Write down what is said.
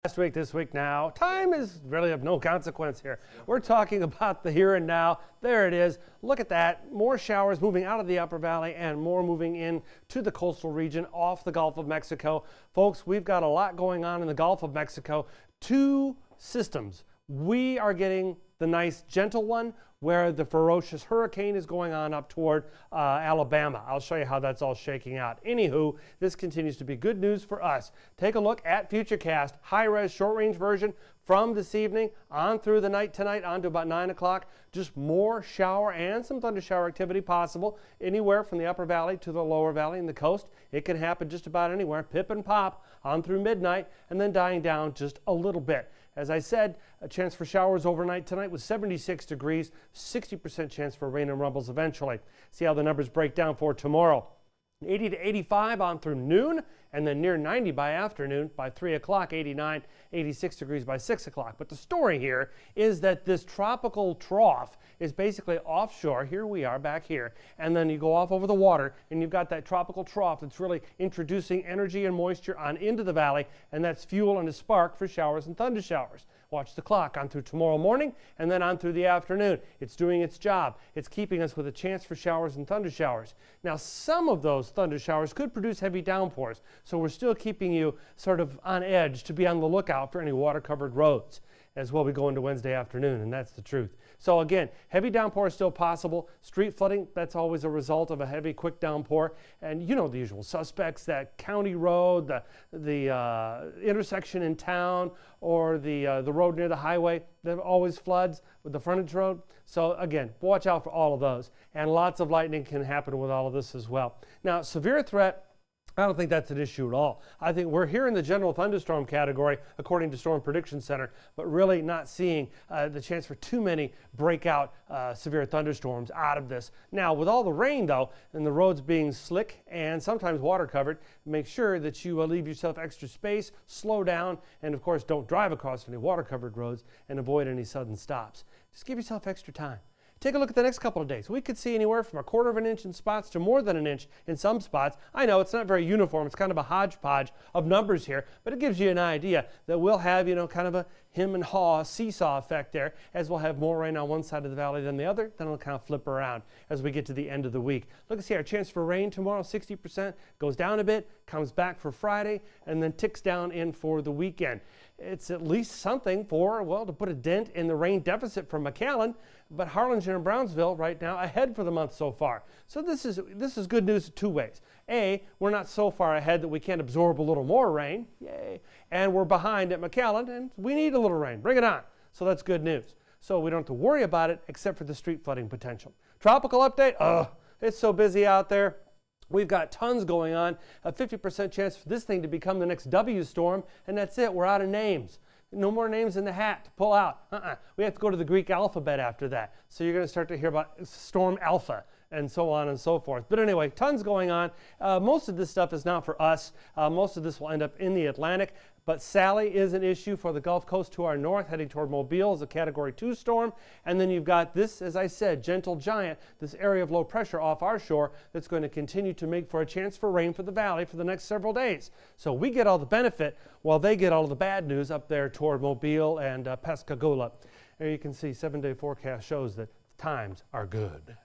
Last week, this week now. Time is really of no consequence here. We're talking about the here and now. There it is. Look at that. More showers moving out of the upper valley and more moving in to the coastal region off the Gulf of Mexico. Folks, we've got a lot going on in the Gulf of Mexico. Two systems. We are getting the nice gentle one where the ferocious hurricane is going on up toward Alabama. I'll show you how that's all shaking out. Anywho, this continues to be good news for us. Take a look at Futurecast, high-res short-range version from this evening on through the night tonight on to about 9 o'clock. Just more shower and some thunder shower activity possible anywhere from the upper valley to the lower valley and the coast. It can happen just about anywhere. Pip and pop on through midnight and then dying down just a little bit. As I said, a chance for showers overnight tonight with 76 degrees, 60% chance for rain and rumbles eventually. See how the numbers break down for tomorrow. 80 to 85 on through noon, and then near 90 by afternoon. By 3 o'clock, 89, 86 degrees by 6 o'clock. But the story here is that this tropical trough is basically offshore. Here we are back here. And then you go off over the water, and you've got that tropical trough that's really introducing energy and moisture on into the valley, and that's fuel and a spark for showers and thunder showers. Watch the clock on through tomorrow morning and then on through the afternoon. It's doing its job. It's keeping us with a chance for showers and thunder showers. Now, some of those thunder showers could produce heavy downpours, so we're still keeping you sort of on edge to be on the lookout for any water-covered roads as well we go into Wednesday afternoon, and that's the truth. So again, heavy downpour is still possible. Street flooding, that's always a result of a heavy, quick downpour. And you know the usual suspects, that county road, the intersection in town, or the road near the highway that always floods with the frontage road. So again, watch out for all of those. And lots of lightning can happen with all of this as well. Now, severe threat, I don't think that's an issue at all. I think we're here in the general thunderstorm category, according to Storm Prediction Center, but really not seeing the chance for too many breakout severe thunderstorms out of this. Now, with all the rain, though, and the roads being slick and sometimes water covered, make sure that you leave yourself extra space, slow down, and of course, don't drive across any water covered roads and avoid any sudden stops. Just give yourself extra time. Take a look at the next couple of days. We could see anywhere from 1/4 of an inch in spots to more than an inch in some spots. I know it's not very uniform. It's kind of a hodgepodge of numbers here, but it gives you an idea that we'll have, you know, kind of a hem and haw seesaw effect there, as we'll have more rain on one side of the valley than the other. Then it'll kind of flip around as we get to the end of the week. Look and see our chance for rain tomorrow, 60%, goes down a bit, comes back for Friday, and then ticks down in for the weekend. It's at least something for, well, to put a dent in the rain deficit from McAllen, but Harlingen and Brownsville right now ahead for the month so far. So this is good news two ways. A, we're not so far ahead that we can't absorb a little more rain, yay, and we're behind at McAllen, and we need a little rain. Bring it on. So that's good news. So we don't have to worry about it except for the street flooding potential. Tropical update, it's so busy out there. We've got tons going on, a 50% chance for this thing to become the next W storm, and that's it. We're out of names. No more names in the hat to pull out. We have to go to the Greek alphabet after that. So you're going to start to hear about Storm Alpha and so on and so forth. But anyway, tons going on. Most of this stuff is not for us. Most of this will end up in the Atlantic. But Sally is an issue for the Gulf Coast to our north, heading toward Mobile as a Category 2 storm. And then you've got this, as I said, gentle giant, this area of low pressure off our shore that's going to continue to make for a chance for rain for the valley for the next several days. So we get all the benefit while they get all of the bad news up there toward Mobile and Pascagoula. There you can see 7-day forecast shows that times are good.